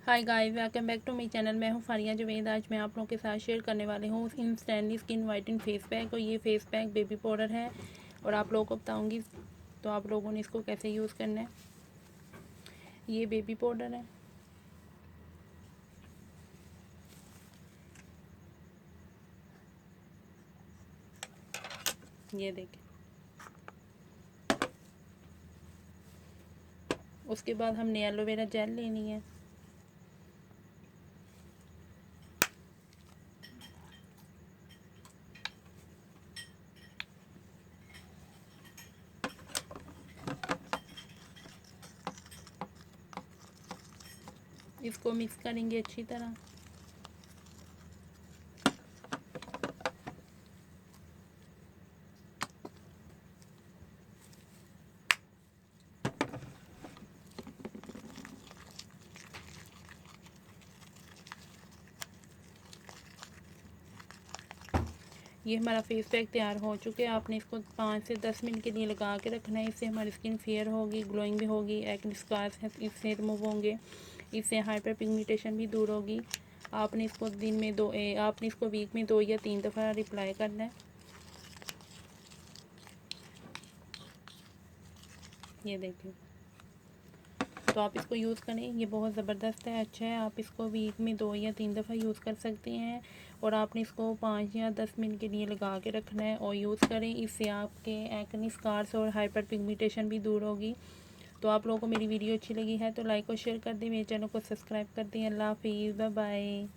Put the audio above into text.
Hi guys, welcome back to my channel. मैं हूं फारिया जवेद। आज मैं आप लोगों के साथ शेयर करने वाली हूं instantly skin whitening face pack. और ये फेस पैक बेबी पाउडर है और आप लोगों को बताऊंगी तो आप लोगों ने इसको कैसे यूज़ करना है। ये बेबी पाउडर है, ये देखें। उसके बाद हमने एलोवेरा जेल लेनी है। इसको मिक्स करेंगे अच्छी तरह। ये हमारा फेस पैक तैयार हो चुके हैं। आपने इसको 5 से 10 मिनट के लिए लगा के रखना है। इससे हमारी स्किन फेयर होगी, ग्लोइंग भी होगी, एक्ने स्कार्स हैं इससे रिमूव होंगे, इससे हाइपर पिगमेंटेशन भी दूर होगी। आपने इसको आपने इसको वीक में 2 या 3 दफ़ा अप्लाई करना है। ये देखें, तो आप इसको यूज़ करें, ये बहुत ज़बरदस्त है, अच्छा है। आप इसको वीक में 2 या 3 दफ़ा यूज़ कर सकते हैं। और आपने इसको 5 या 10 मिनट के लिए लगा के रखना है और यूज़ करें। इससे आपके एक्ने स्कार्स और हाइपर पिगमेंटेशन भी दूर होगी। तो आप लोगों को मेरी वीडियो अच्छी लगी है तो लाइक और शेयर कर दें, मेरे चैनल को सब्सक्राइब कर दें। अल्लाह हाफिज़, बाय बाय।